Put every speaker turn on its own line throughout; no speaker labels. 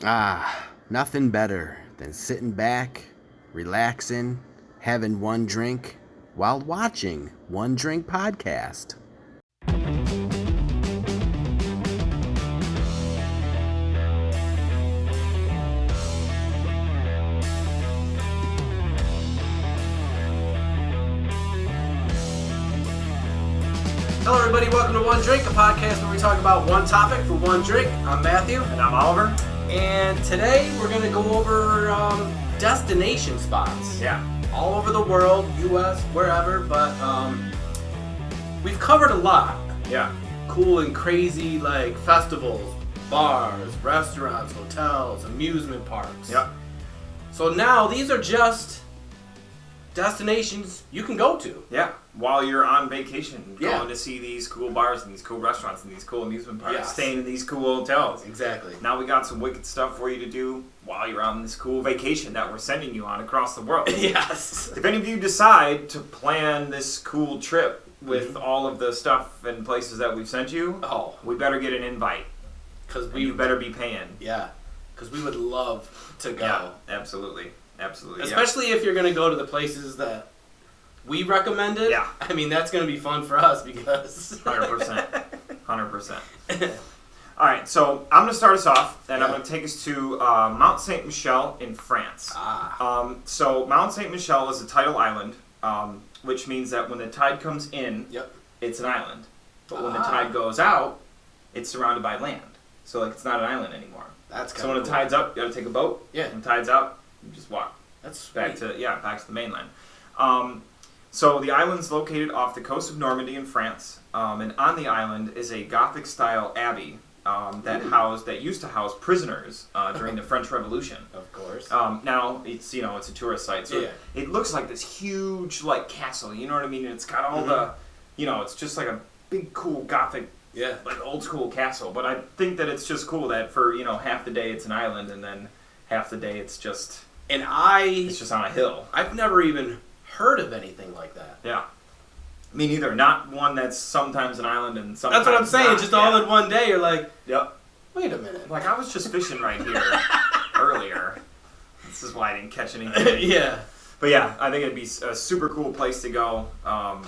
Nothing better than sitting back, relaxing, having one drink while watching One Drink Podcast.
Hello everybody, welcome to One Drink, a podcast where we talk about one topic for one drink. I'm Matthew.
And I'm Oliver.
And today we're going to go over destination spots.
Yeah.
All over the world, U.S., wherever, but we've covered a lot.
Yeah.
Cool and crazy, like festivals, bars, restaurants, hotels, amusement parks.
Yep.
So now these are just destinations you can go to.
Yeah. While you're on vacation,
Yeah.
going to see these cool bars and these cool restaurants and these cool amusement parks,
Yes.
staying in these cool hotels.
Exactly.
Now we got some wicked stuff for you to do while you're on this cool vacation that we're sending you on across the world.
Yes.
If any of you decide to plan this cool trip with all of the stuff and places that we've sent you, we better get an invite.
Because
You better be paying.
Yeah, because we would love to go.
Yeah, absolutely. Absolutely.
Especially if you're going to go to the places that we recommended.
Yeah.
I mean, that's going to be fun for us because...
100%. 100%. All right, so I'm going to start us off, and I'm going to take us to Mount Saint Michel in France. So Mount Saint Michel is a tidal island, which means that when the tide comes in, it's an island. But when the tide goes out, it's surrounded by land. So like it's not an island anymore.
That's kind
So when the tide's up, you got to take a boat.
Yeah.
When the tide's out, you just walk.
That's
back
sweet.
to the mainland. So the island's located off the coast of Normandy in France, and on the island is a Gothic-style abbey that used to house prisoners during the French Revolution.
Of course.
Now it's it's a tourist site, so it looks like this huge like castle. You know what I mean? And it's got all the, it's just like a big cool Gothic.
Yeah.
Like old school castle. But I think that it's just cool that for half the day it's an island, and then half the day it's just.
And
it's just on a hill.
I've never even heard of anything like that.
Yeah. Me neither. Not one that's sometimes an island and sometimes
That's what I'm saying.
not.
Just all in one day, you're like,
Yep.
wait a minute.
Like, I was just fishing right here earlier. This is why I didn't catch anything.
Yeah.
But yeah, I think it'd be a super cool place to go. I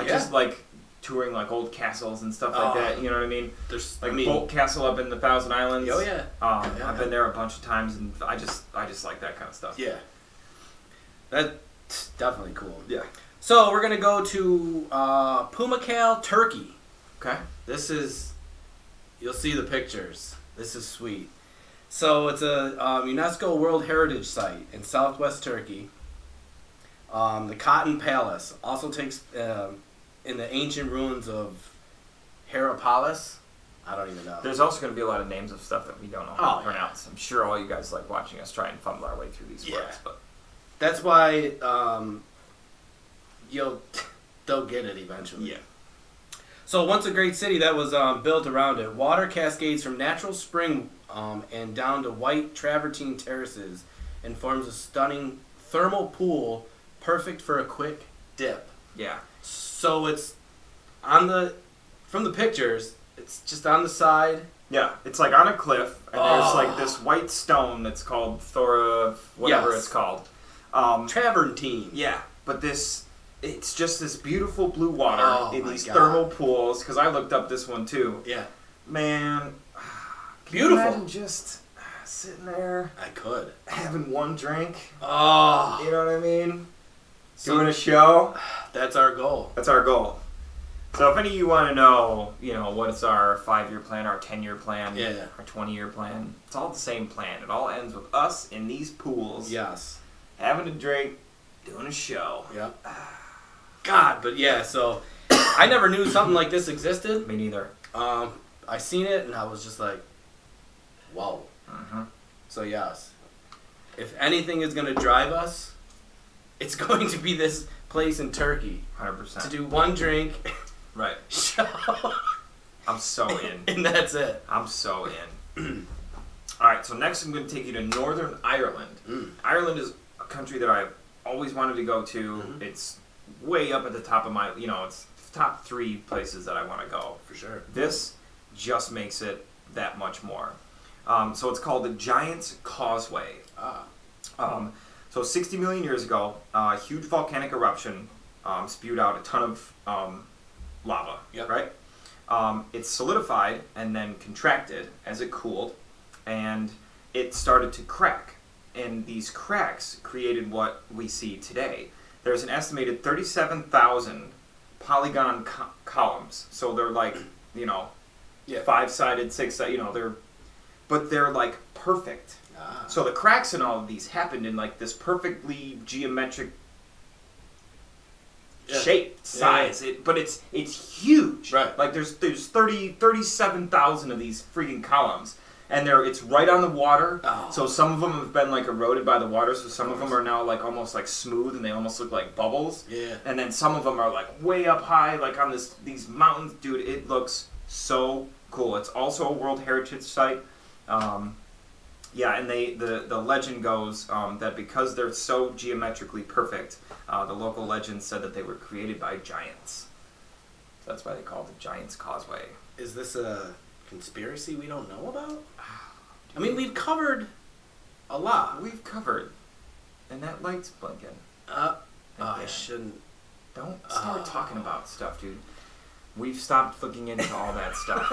just like touring like old castles and stuff like that. You know what I mean?
There's
like Bolt Castle up in the Thousand Islands.
Oh yeah.
I've been there a bunch of times, and I just like that kind of stuff.
Yeah. That's definitely cool.
Yeah.
So we're gonna go to Pamukkale, Turkey.
Okay.
You'll see the pictures. This is sweet. So it's a UNESCO World Heritage Site in southwest Turkey. The Cotton Palace also takes in the ancient ruins of Hierapolis. I don't even know.
There's also going to be a lot of names of stuff that we don't know how to pronounce. I'm sure all you guys like watching us try and fumble our way through these words. But
that's why they'll get it eventually.
Yeah.
So once a great city that was built around it. Water cascades from natural spring and down to white travertine terraces and forms a stunning thermal pool perfect for a quick dip.
Yeah.
So it's from the pictures, it's just on the side.
Yeah, it's like on a cliff, and there's like this white stone that's called whatever it's called.
Travertine.
Yeah, but it's just this beautiful blue water in these thermal pools, because I looked up this one too.
Yeah.
Man,
beautiful.
Can you imagine just sitting there?
I could.
Having one drink.
Oh.
You know what I mean? Doing a show.
That's our goal.
That's our goal. So if any of you want to know, what's our 5-year plan, our 10-year plan, our 20-year plan, it's all the same plan. It all ends with us in these pools.
Yes.
Having a drink, doing a show.
Yep. God, but yeah, so I never knew something like this existed.
Me neither.
I seen it and I was just like, whoa.
Mm-hmm.
So yes, if anything is going to drive us, it's going to be this place in Turkey.
100%.
To do one drink.
Right.
Show.
I'm so in.
And that's it.
I'm so in. All right, so next I'm going to take you to Northern Ireland. Ireland is a country that I've always wanted to go to. It's way up at the top of my, it's top 3 places that I want to go.
For sure.
This just makes it that much more. So it's called the Giants Causeway. So 60 million years ago, a huge volcanic eruption spewed out a ton of lava, right? It solidified and then contracted as it cooled, and it started to crack. And these cracks created what we see today. There's an estimated 37,000 polygon columns. So they're like, five-sided, six-sided, they're like perfect. So the cracks in all of these happened in like this perfectly geometric shape, size. But it's huge.
Right.
Like there's 37,000 of these freaking columns. And it's right on the water, so some of them have been like eroded by the water, so some of them are now like almost like smooth, and they almost look like bubbles. Yeah. And then some of them are like way up high, like on these mountains. Dude, it looks so cool. It's also a World Heritage Site. And the legend goes that because they're so geometrically perfect, the local legend said that they were created by giants. So that's why they call it the Giants Causeway.
Is this a conspiracy we don't know about? I mean, we've covered a lot.
We've covered, and that light's blinking.
I shouldn't.
Don't start talking about stuff, dude. We've stopped looking into all that stuff.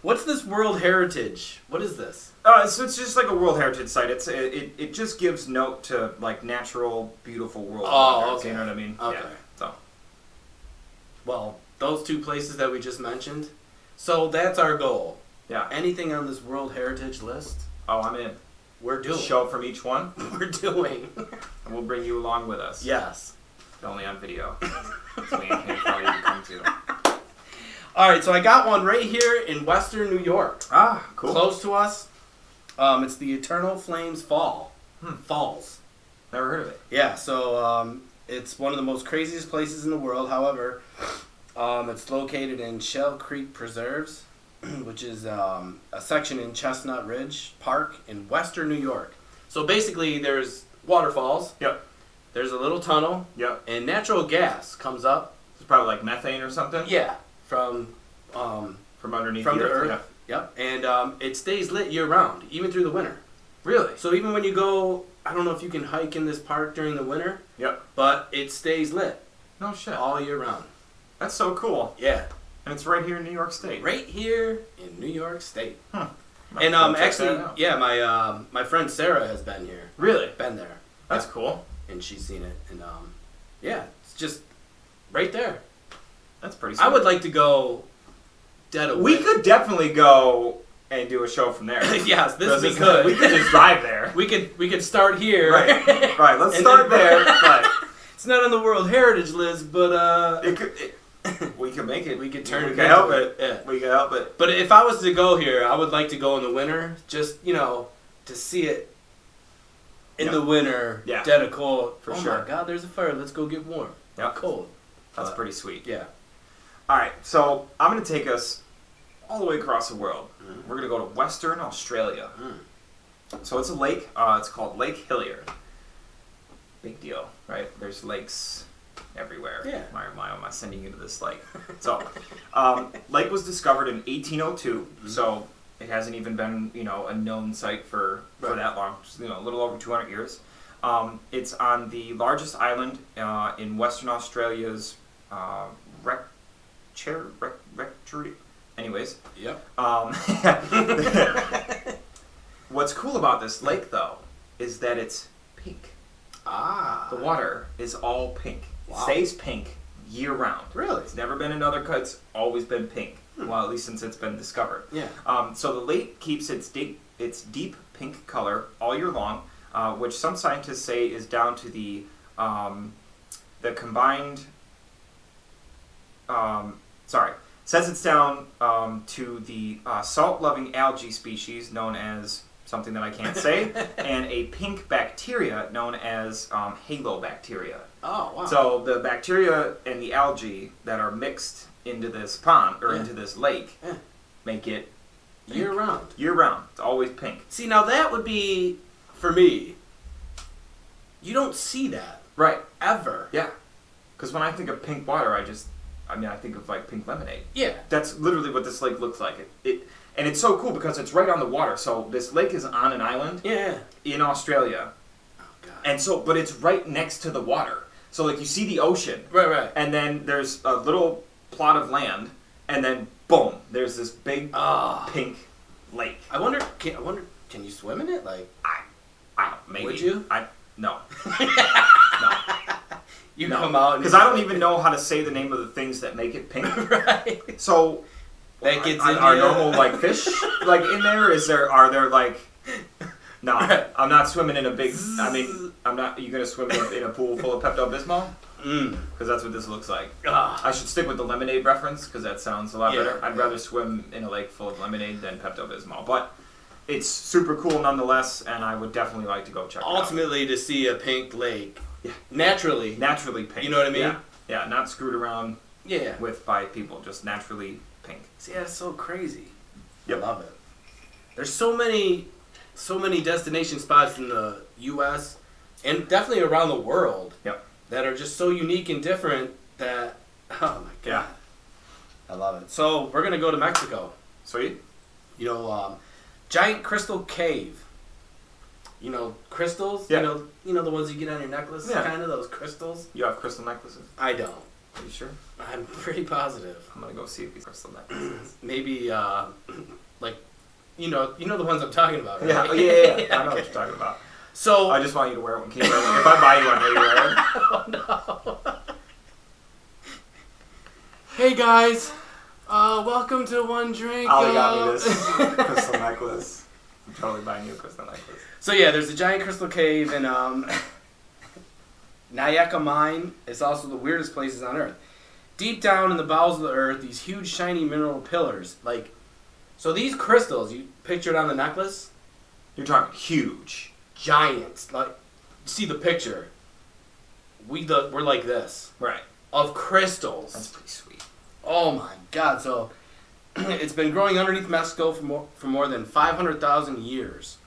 What's this World Heritage? What is this?
So it's just like a World Heritage Site. It just gives note to like natural, beautiful world wonders.
Okay.
You know what I mean?
Okay.
Yeah, so.
Well, those two places that we just mentioned. So that's our goal.
Yeah.
Anything on this World Heritage list?
Oh, I'm in.
We're doing.
Show from each one.
We're doing.
And we'll bring you along with us.
Yes.
Only on video. So we ain't paying for all you to come to.
All right, so I got one right here in Western New York.
Cool.
Close to us. It's the Eternal Flames Falls.
Never heard of it.
Yeah, so it's one of the most craziest places in the world. However, it's located in Shell Creek Preserves, which is a section in Chestnut Ridge Park in Western New York. So basically, there's waterfalls.
Yep.
There's a little tunnel.
Yep.
And natural gas comes up.
It's probably like methane or something.
Yeah. From
underneath
the earth.
Yeah.
Yep. And it stays lit year round, even through the winter.
Really?
So even when you go, I don't know if you can hike in this park during the winter.
Yep.
But it stays lit.
No shit.
All year round.
That's so cool.
Yeah.
And it's right here in New York State.
Right here in New York State.
And
actually, yeah, my friend Sarah has been here.
Really?
Been there.
That's cool.
And she's seen it. And yeah, it's just right there.
That's pretty sweet.
I would like to go dead away.
We could definitely go and do a show from there.
Yes, we could.
We could just drive there.
We could start here.
Right. Let's start there. But
it's not on the World Heritage list, but
we could make it.
We could turn.
We could help it.
Yeah.
We could help it.
But if I was to go here, I would like to go in the winter, just to see it in the winter.
Yeah.
Dead of cold.
For
sure. Oh my God, there's a fire. Let's go get warm.
Yeah.
Cold.
That's pretty sweet.
Yeah.
All right, so I'm going to take us all the way across the world. We're going to go to Western Australia. So it's a lake. It's called Lake Hillier. Big deal, right? There's lakes everywhere.
Yeah.
Why am I sending you to this lake? So, lake was discovered in 1802, so it hasn't even been, a known site for that long. Just, a little over 200 years. It's on the largest island in Western Australia's rectory. Anyways.
Yep.
What's cool about this lake, though, is that it's pink. The water is all pink. Wow. It stays pink year round.
Really?
It's never been another color. It's always been pink. Well, at least since it's been discovered.
Yeah.
So the lake keeps its deep pink color all year long, which some scientists say is down to the combined. Says it's down to the salt-loving algae species known as something that I can't say, and a pink bacteria known as halobacteria.
Oh, wow.
So the bacteria and the algae that are mixed into this pond, or into this lake, make it pink.
Year-round.
Year-round. It's always pink.
See, now that would be, for me, you don't see that.
Right.
Ever.
Yeah. Because when I think of pink water, I I mean, I think of like pink lemonade.
Yeah.
That's literally what this lake looks like. And it's so cool because it's right on the water. So this lake is on an island.
Yeah.
In Australia.
Oh God.
And so, but it's right next to the water. So like you see the ocean.
Right.
And then there's a little plot of land, and then boom, there's this big pink lake.
I wonder. Can you swim in it? Like
I don't. Maybe.
Would you?
No.
You come out
because I don't even know how to say the name of the things that make it pink.
Right.
So
that gets
are normal like fish like in there? Are there like? No, I'm not swimming in a big. I mean, I'm not. You gonna swim in a pool full of Pepto-Bismol? Because that's what this looks like. I should stick with the lemonade reference because that sounds a lot better. I'd rather swim in a lake full of lemonade than Pepto-Bismol, but it's super cool nonetheless, and I would definitely like to go check it out.
Ultimately, to see a pink lake, naturally pink. You know what I mean?
Yeah, not screwed around.
Yeah.
With by people, just naturally pink.
See, that's so crazy.
Yep.
I love it. There's so many destination spots in the U.S. and definitely around the world.
Yep.
That are just so unique and different that, oh my God.
Yeah.
I love it. So we're gonna go to Mexico.
Sweet.
You know, giant crystal cave. You know, crystals.
Yeah.
You know the ones you get on your necklace.
Yeah.
Kind of those crystals.
You have crystal necklaces?
I don't.
Are you sure?
I'm pretty positive.
I'm gonna go see if these crystal necklaces.
Maybe like, you know the ones I'm talking about. Right?
Yeah. Oh, yeah. I know what you're talking about.
So
I just want you to wear one. Can you wear one? If I buy you one, will you wear it?
Oh no. Hey guys, welcome to One Drink.
Ollie got me this crystal necklace. I'm totally buying you a crystal necklace.
So yeah, there's a giant crystal cave in Nayaka Mine. It's also the weirdest places on Earth. Deep down in the bowels of the Earth, these huge shiny mineral pillars. Like, so these crystals, you pictured on the necklace?
You're talking huge.
Giants. Like, see the picture. We're like this.
Right.
Of crystals.
That's pretty sweet.
Oh my God! So it's been growing underneath Mexico for more than 500,000 years.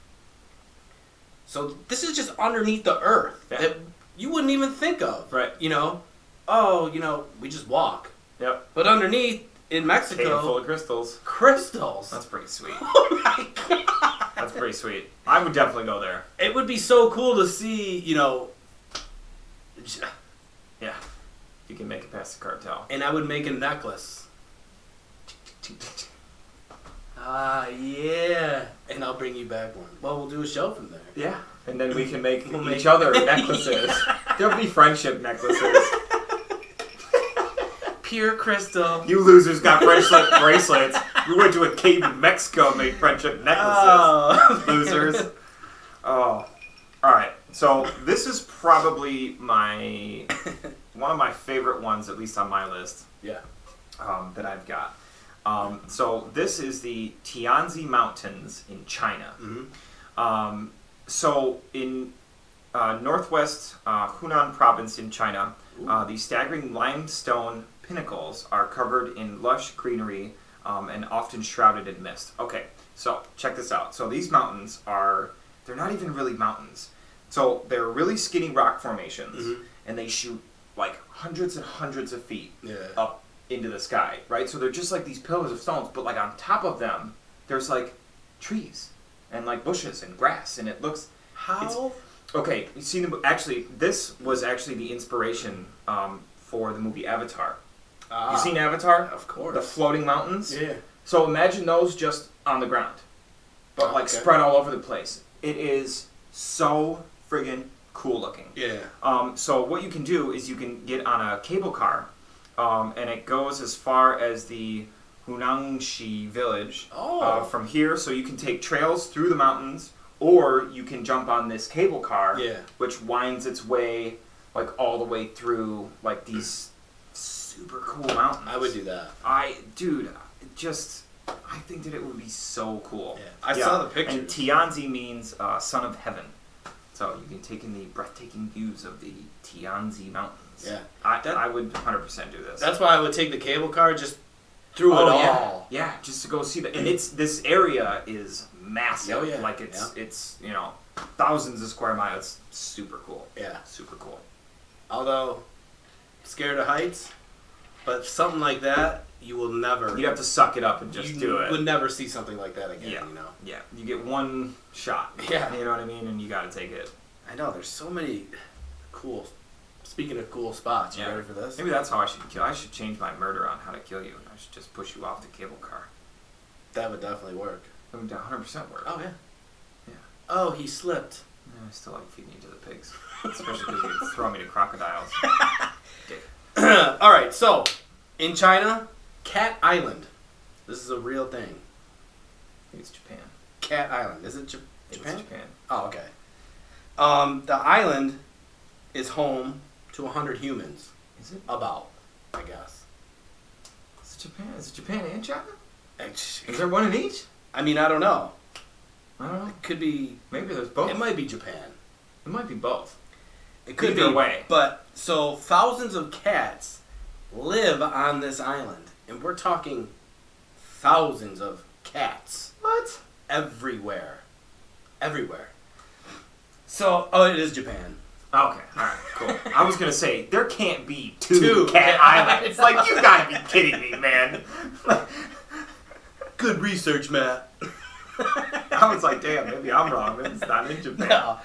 So this is just underneath the earth that you wouldn't even think of.
Right.
You know, we just walk.
Yep.
But underneath in Mexico,
Cave full of crystals.
Crystals.
That's pretty sweet.
Oh my God!
That's pretty sweet. I would definitely go there.
It would be so cool to see.
Yeah. You can make it past the cartel.
And I would make a necklace. Yeah. And I'll bring you back one. Well, we'll do a show from there.
Yeah. And then we can make each other necklaces. There'll be friendship necklaces.
Pure crystal.
You losers got friendship bracelets. You went to a cave in Mexico and made friendship necklaces.
Oh.
Losers. Oh. Alright. So this is probably one of my favorite ones, at least on my list.
Yeah.
That I've got. So this is the Tianzi Mountains in China.
Mm-hmm.
So in northwest Hunan province in China, these staggering limestone pinnacles are covered in lush greenery and often shrouded in mist. Okay, so check this out. So these mountains they're not even really mountains. So they're really skinny rock formations, and they shoot like hundreds and hundreds of feet up into the sky, right? So they're just like these pillars of stones, but like on top of them, there's like trees and like bushes and grass, and it looks...
How?
Okay, you see, actually, this was actually the inspiration for the movie Avatar. You seen Avatar?
Of course.
The floating mountains?
Yeah.
So imagine those just on the ground, but like spread all over the place. It is so friggin' cool looking.
Yeah.
So what you can do is you can get on a cable car, and it goes as far as the Hunangshi village from here. So you can take trails through the mountains, or you can jump on this cable car, which winds its way like all the way through like these super cool mountains.
I would do that.
I think that it would be so cool.
Yeah. I saw the picture.
And Tianzi means son of heaven. So you can take in the breathtaking views of the Tianzi Mountains.
Yeah.
I would 100% do this.
That's why I would take the cable car just through it all.
Yeah, just to go see that. And this area is massive.
Oh, yeah.
Like it's thousands of square miles. It's super cool.
Yeah.
Super cool.
Although, scared of heights, But something like that, you will never.
You'd have to suck it up and just do it.
You would never see something like that again.
Yeah.
You know.
Yeah. You get one shot.
Yeah.
You know what I mean, and you got to take it.
I know. There's so many cool. Speaking of cool spots, you ready for this?
Maybe that's how I should kill. I should change my murder on how to kill you. I should just push you off the cable car.
That would definitely work.
That would 100% work.
Oh yeah.
Yeah.
Oh, he slipped.
Yeah, I still like feeding you to the pigs, especially because you throw me to crocodiles.
All right, so in China, Cat Island. This is a real thing.
I think it's Japan.
Cat Island. Is it Japan?
It's Japan.
Oh, okay. The island is home to 100 humans.
Is it?
About, I guess.
Is it Japan? Is it Japan and China?
Is
there one in each?
I mean, I don't know.
I don't know.
It could be.
Maybe there's both.
It might be Japan.
It might be both.
It could
Either
be.
way.
But, so thousands of cats live on this island. And we're talking thousands of cats.
What?
Everywhere. Everywhere. So, oh, it is Japan.
Okay, alright, cool. I was gonna say, there can't be two
Cat
cat islands. Like, you gotta be kidding me, man.
Good research, Matt.
I was like, damn, maybe I'm wrong. Maybe it's not in Japan.
No.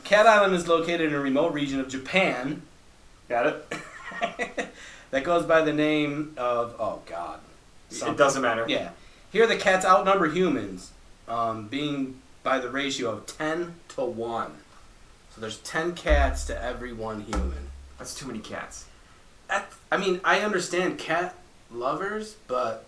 Cat Island is located in a remote region of Japan.
Got it?
That goes by the name of, oh God.
It doesn't matter.
Yeah. Here the cats outnumber humans, being by the ratio of 10 to 1. So there's 10 cats to every one human.
That's too many cats.
I mean, I understand cat lovers, but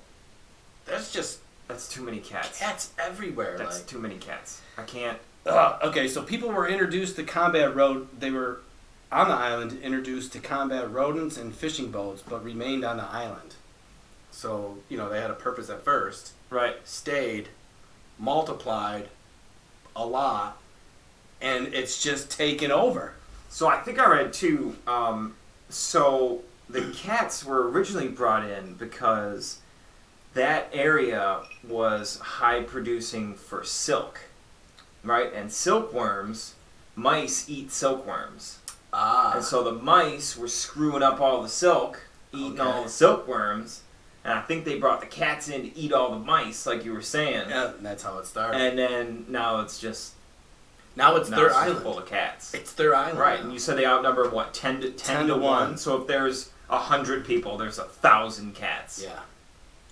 that's just
That's too many cats.
cats everywhere.
That's
like.
too many cats. I can't.
Okay, so people were introduced to combat They were on the island introduced to combat rodents and fishing boats, but remained on the island. So they had a purpose at first.
Right.
Stayed, multiplied, a lot, and it's just taken over.
So I think I read too. So the cats were originally brought in because that area was high producing for silk, right? And silkworms, mice eat silkworms.
Ah.
And so the mice were screwing up all the silk, eating all the silkworms. And I think they brought the cats in to eat all the mice, like you were saying.
Yeah, that's how it started.
And then now it's just
their island
full of cats.
It's their island,
right?
now.
And you said they outnumber what, 10 to 1. So if there's 100 people, there's 1,000 cats.
Yeah.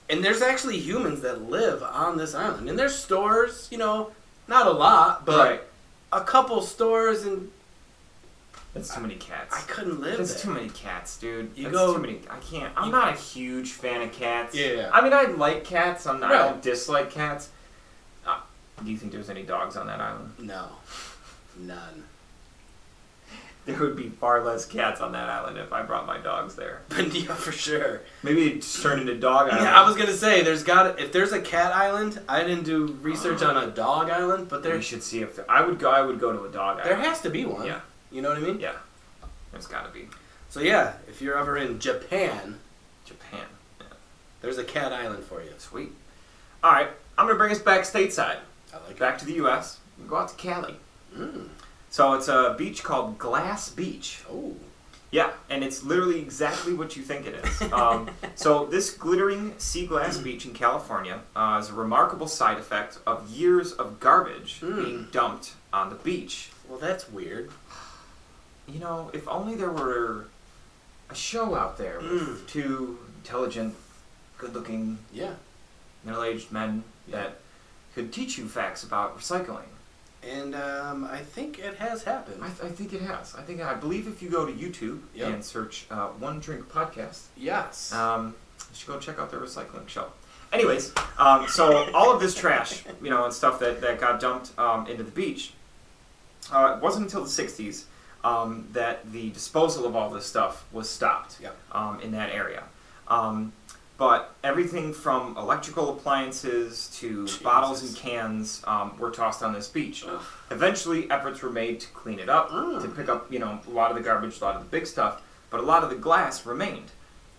And there's actually humans that live on this island, and there's stores. Not a lot, but a couple stores, and
that's too many cats.
I couldn't live
That's
there.
too many cats, dude.
You
That's
go-
too many. I can't. I'm not a huge fan of cats.
Yeah.
I mean, I like cats. I
Right.
don't dislike cats. Do you think there's any dogs on that island?
No, none.
There would be far less cats on that island if I brought my dogs there.
But yeah, for sure.
Maybe it just turned into dog island.
Yeah, I was gonna say if there's a cat island. I didn't do research on a dog island, but
We should see if I would go to a dog island.
there has to be one.
Yeah.
You know what I mean?
Yeah. There's got to be.
So yeah, if you're ever in Japan,
Japan. Yeah.
there's a cat island for you.
Sweet. All right, I'm gonna bring us back stateside.
I like
Back to the U.S. We go out to Cali.
it.
So it's a beach called Glass Beach.
Oh.
Yeah, and it's literally exactly what you think it is. So this glittering sea glass beach in California is a remarkable side effect of years of garbage being dumped on the beach.
Well, that's weird.
If only there were a show out there with two intelligent, good-looking,
Yeah.
middle-aged men that could teach you facts about recycling.
And I think it has happened.
I think it has. I believe if you go to YouTube and search One Drink Podcast,
Yes.
you should go check out their recycling show. Anyways, so all of this trash, and stuff that got dumped into the beach, it wasn't until the 60s that the disposal of all this stuff was stopped in that area. But everything from electrical appliances to bottles and cans were tossed on this beach.
Ugh.
Eventually, efforts were made to clean it up, to pick up, a lot of the garbage, a lot of the big stuff, but a lot of the glass remained.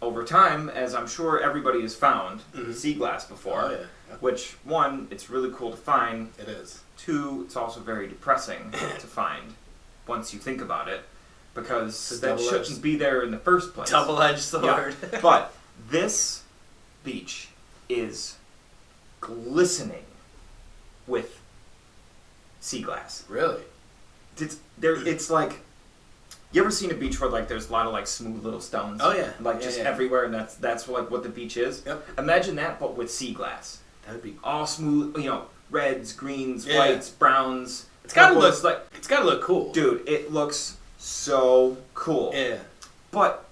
Over time, as I'm sure everybody has found sea glass before,
Oh, yeah.
which, one, it's really cool to find.
It is.
Two, it's also very depressing to find once you think about it. because
It's a
that
double-edged-
shouldn't be there in the first place.
Double-edged sword.
Yeah. But this beach is glistening with sea glass.
Really?
It's like, you ever seen a beach where like there's a lot of like smooth little stones?
Oh, yeah.
Like
Yeah,
just
yeah.
everywhere, and that's like what the beach is.
Yep.
Imagine that, but with sea glass.
That would be.
All smooth, reds, greens,
Yeah.
whites, browns.
It's gotta
purples,
look It's gotta look cool.
dude, it looks so cool.
Yeah.
But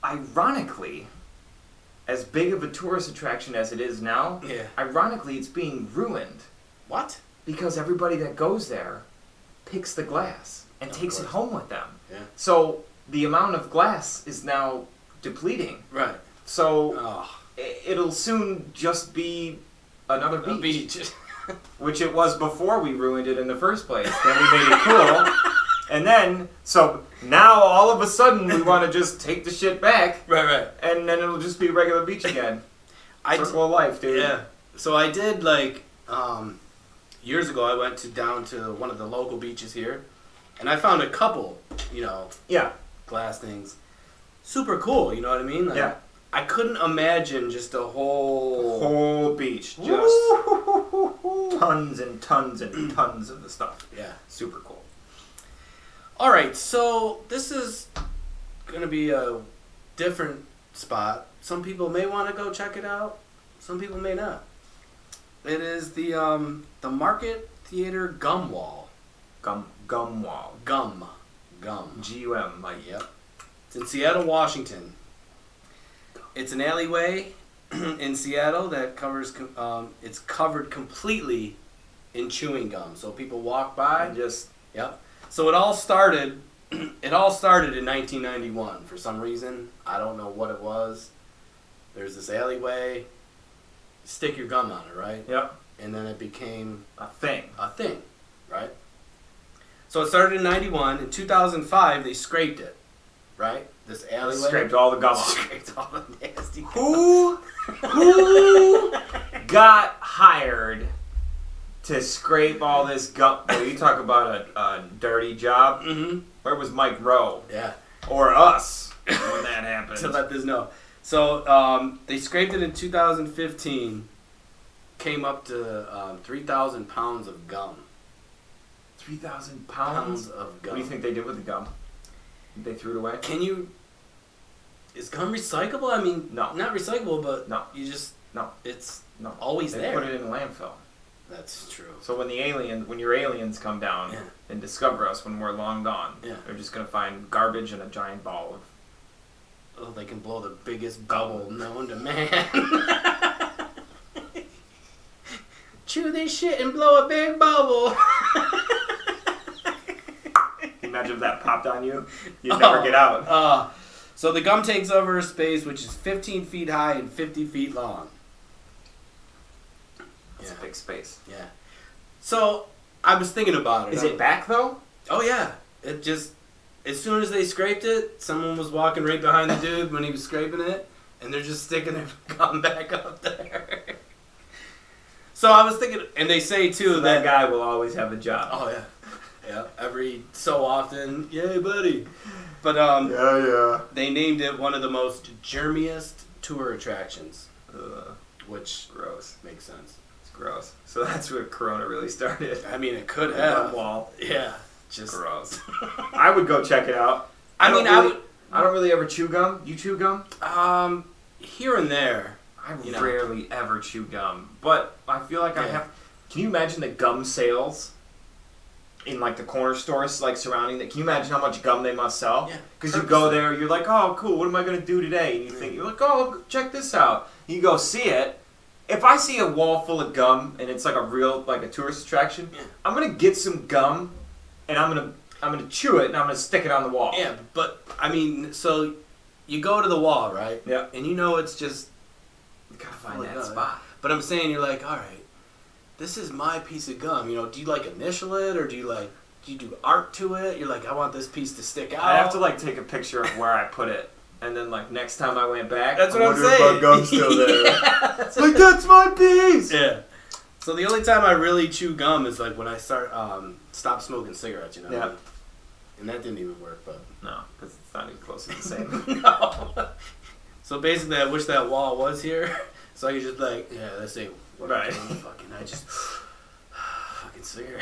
ironically, as big of a tourist attraction as it is now,
Yeah.
ironically it's being ruined
What?
because everybody that goes there picks the glass and
Of
takes it
course.
home with them.
Yeah.
So the amount of glass is now depleting.
Right.
So
Oh.
it'll soon just be another
A
beach,
beach.
which it was before we ruined it in the first place. Then we made it cool. And then, so now all of a sudden we want to just take the shit back,
Right.
and then it'll just be a regular beach again. Circle of life, dude.
Yeah. So I did years ago. I went down to one of the local beaches here, and I found a couple,
Yeah.
glass things. Super cool. You know what I mean? Like,
Yeah.
I couldn't imagine just a
Whole beach, just tons and tons and tons of the stuff.
Yeah.
Super cool.
All right. So this is gonna be a different spot. Some people may want to go check it out. Some people may not. It is the Market Theater Gum Wall.
Gum wall.
Gum.
GUM, like
Yep. It's in Seattle, Washington. It's an alleyway in Seattle that covers. It's covered completely in chewing gum. So people walk by.
and just
Yep. So it all started. It all started in 1991 for some reason. I don't know what it was. There's this alleyway. Stick your gum on it, right?
yep,
And then it became
a thing.
a thing, right? So it started in 91. In 2005, they scraped it, right? This alleyway.
Scraped all the gum off.
Scraped all the nasty gum.
Who got hired to scrape all this gum? Well, you talk about a dirty job.
Mm-hmm.
Where was Mike Rowe?
Yeah.
Or us when that happened?
To let this know. So they scraped it in 2015. Came up to 3,000 pounds of gum.
3,000
Pounds
pounds?
of gum.
What do you think they did with the gum? They threw it away?
Is gum recyclable? I mean,
No.
not recyclable, but
No.
you just
No.
it's
No.
always
They
there.
put it in a landfill.
That's true.
So when your aliens come down
Yeah.
and discover us when we're long gone,
Yeah.
they're just gonna find garbage and a giant ball of.
Oh, they can blow the biggest bubble known to man. Chew this shit and blow a big bubble.
Imagine if that popped on you, you'd never get out.
So the gum takes over a space which is 15 feet high and 50 feet long.
It's
Yeah.
a big space.
Yeah. So I was thinking about it.
Is it back though?
Oh yeah. It just, as soon as they scraped it, someone was walking right behind the dude when he was scraping it, and they're just sticking their gum back up there. So I was thinking, and they say too
So that guy will always have a job.
Oh yeah, yeah. Every so often, yay, buddy. But
Yeah.
they named it one of the most germiest tour attractions,
Ugh,
which
gross.
makes sense.
It's gross. So that's where Corona really started.
I mean, it could
The
have.
gum wall.
Yeah, just
Gross. I would go check it out.
I
don't really ever chew gum. You chew gum?
here and there.
I
You know.
rarely ever chew gum, but I feel like I
Yeah.
have. Can you imagine the gum sales in like the corner stores like surrounding that? Can you imagine how much gum they must sell?
Yeah.
Because you go there, you're like, oh, cool. What am I gonna do today? And you think you're like, oh, check this out. You go see it. If I see a wall full of gum and it's like a tourist attraction,
Yeah.
I'm gonna get some gum, and I'm gonna chew it and I'm gonna stick it on the wall.
Yeah, but I mean, so you go to the wall, right?
Yeah.
And you know it's just.
You gotta find
full of
that
gum.
spot.
But I'm saying, you're like, all right, this is my piece of gum. You know, do you like initial it, or do you do art to it? You're like, I want this piece to stick out.
I have to like take a picture of where I put it, and then like next time I went back,
That's
I
what I'm
wonder
saying.
if my gum's still there.
Yeah,
That's my piece.
Yeah. So the only time I really chew gum is like when I stop smoking cigarettes. You know.
Yeah.
And that didn't even work, but...
No, because it's not even close to the same.
No. So basically, I wish that wall was here, so I could just like, yeah, let's say, what
right.
fucking, I just fucking swear.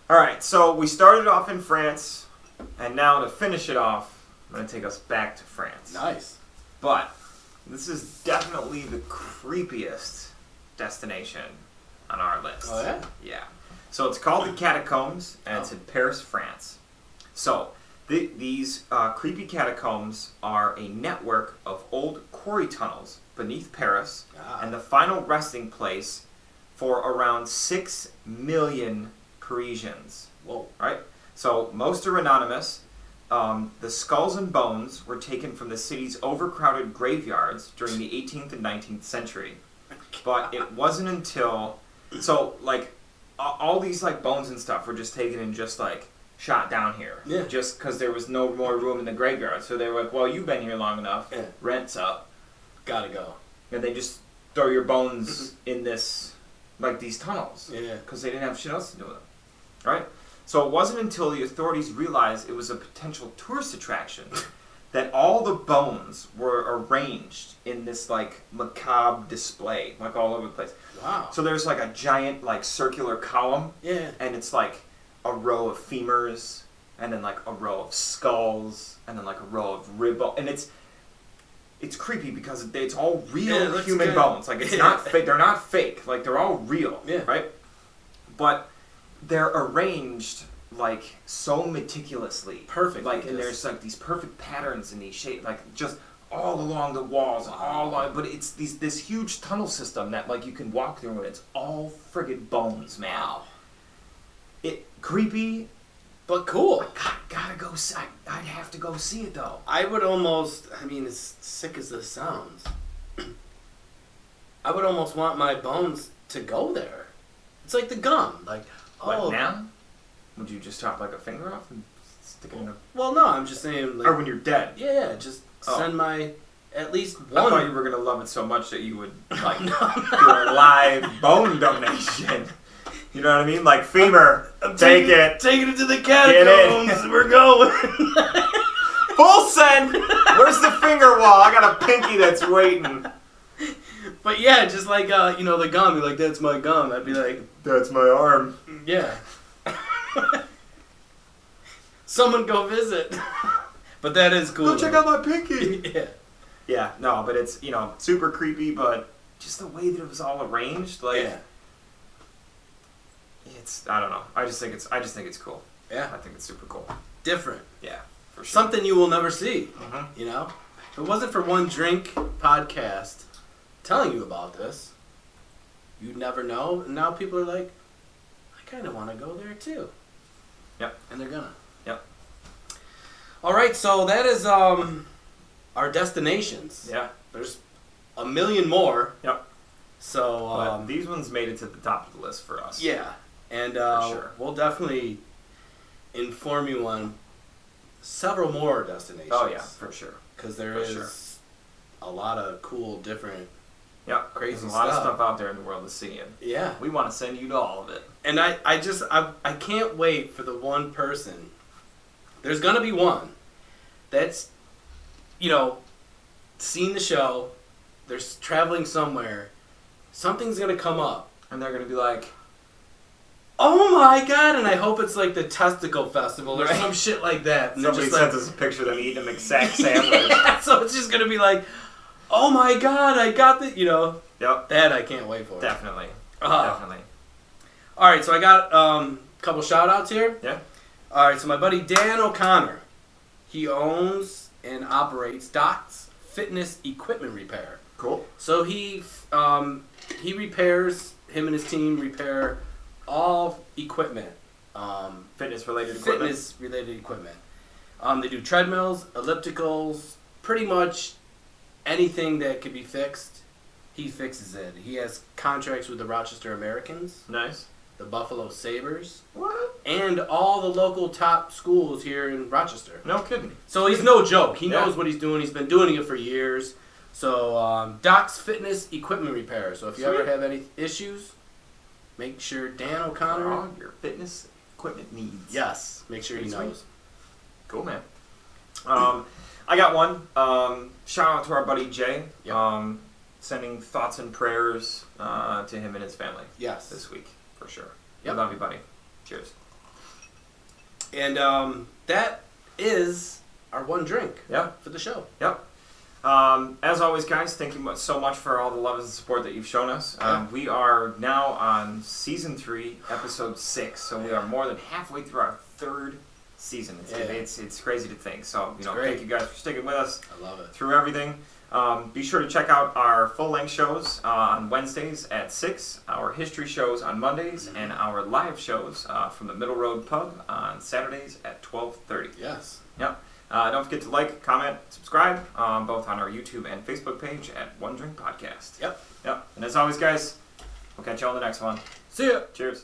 All right, so we started off in France, and now to finish it off, I'm going to take us back to France.
Nice.
But this is definitely the creepiest destination on our list.
Oh, yeah?
Yeah. So it's called the Catacombs, and it's in Paris, France. So these creepy catacombs are a network of old quarry tunnels beneath Paris, and the final resting place for around 6 million Parisians.
Whoa.
Right? So most are anonymous. The skulls and bones were taken from the city's overcrowded graveyards during the 18th and 19th century. But it wasn't until... So, like, all these, like, bones and stuff were just taken and just, like, shot down here.
Yeah.
Just because there was no more room in the graveyard. So they were like, well, you've been here long enough.
Yeah.
Rent's up.
Gotta go.
And they just throw your bones in this, like, these tunnels.
Yeah.
Because they didn't have shit else to do with them. Right? So it wasn't until the authorities realized it was a potential tourist attraction that all the bones were arranged in this, like, macabre display, like, all over the place.
Wow.
So there's, like, a giant, like, circular column.
Yeah.
And it's, like, a row of femurs, and then, like, a row of skulls, and then, like, a row of rib bones. And it's creepy because it's all real human bones. Like, it's not fake. They're not fake. Like, they're all real.
Yeah.
Right? But they're arranged, like, so meticulously.
Perfect.
Like, and there's, like, these perfect patterns in these shapes, like, just all along the walls, all along, but it's this huge tunnel system that, like, you can walk through, and it's all friggin' bones, man.
Wow.
Creepy,
but cool.
Gotta go see. I'd have to go see it, though.
I would almost, I mean, as sick as this sounds, I would almost want my bones to go there. It's like the gum. Like,
What, now? Would you just chop, like, a finger off and stick it in a...
Well, no, I'm just saying, like...
Or when you're dead?
Yeah, just send my, at least one...
I thought you were going to love it so much that you would, like, do a live bone donation. You know what I mean? Like, femur, take it.
Taking it to the catacombs. We're going.
Full send. Where's the finger wall? I got a pinky that's waiting.
But yeah, just like, you know, the gum. You're like, that's my gum. I'd be like...
That's my arm.
Yeah. Someone go visit. But that is cool.
Go check out my pinky.
Yeah.
Yeah, no, but it's, you know, super creepy, but just the way that it was all arranged, like...
Yeah.
It's, I don't know. I just think it's cool.
Yeah.
I think it's super cool.
Different.
Yeah, for sure.
Something you will never see.
Mm-hmm.
You know? If it wasn't for One Drink podcast telling you about this, you'd never know. And now people are like, I kind of want to go there too.
Yep.
And they're gonna.
Yep.
All right, so that is our destinations.
Yeah.
There's a million more.
Yep.
So
But these ones made it to the top of the list for us.
yeah, and
sure.
We'll definitely inform you on several more destinations.
Oh yeah, for sure.
Because there is a lot of cool, different,
Yep.
crazy
There's a lot of
stuff.
stuff out there in the world to see.
Yeah.
We want to send you to all of it.
And I can't wait for the one person. There's gonna be one that's, you know, seen the show. They're traveling somewhere. Something's gonna come up,
And they're going to be like,
oh my god! And I hope it's like the Testicle Festival or
Right.
some shit like that. And
somebody
they're
sends
just
us a picture of them eating a McSack sandwich.
like, yeah, so it's just gonna be like, oh my god! I got the, you know,
Yep.
that I can't wait for.
Definitely.
Uh-huh.
Definitely.
All right, so I got a couple shout outs here.
Yeah.
All right, so my buddy Dan O'Connor, he owns and operates Doc's Fitness Equipment Repair.
Cool.
So he repairs, him and his team repair all equipment.
Fitness-related equipment.
Fitness-related equipment. They do treadmills, ellipticals, pretty much anything that could be fixed, he fixes it. He has contracts with the Rochester Americans,
Nice.
the Buffalo Sabres,
What?
and all the local top schools here in Rochester.
No kidding.
So he's no joke. He
Yeah.
knows what he's doing. He's been doing it for years. So Doc's Fitness Equipment Repair. So if you ever
Sweet.
have any issues, make sure Dan
For
O'Connor.
all your fitness equipment needs.
Yes, make sure he
Pretty
knows.
Cool, man. I got one. Shout out to our buddy Jay.
Yep.
Sending thoughts and prayers to him and his family.
Yes.
This week, for sure.
Yep.
I love you, buddy. Cheers.
And that is our one drink
Yeah.
for the show.
Yep. As always, guys, thank you so much for all the love and support that you've shown us. We are now on season 3, episode 6, so we are more than halfway through our 3rd season. It's crazy to think. So thank you guys for sticking with us.
I love it.
Through everything. Be sure to check out our full-length shows on Wednesdays at 6, our history shows on Mondays, and our live shows from the Middle Road Pub on Saturdays at 12:30.
Yes.
Yep. Don't forget to like, comment, subscribe, both on our YouTube and Facebook page at One Drink Podcast.
Yep.
Yep. And as always, guys, we'll catch you on the next one.
See ya.
Cheers.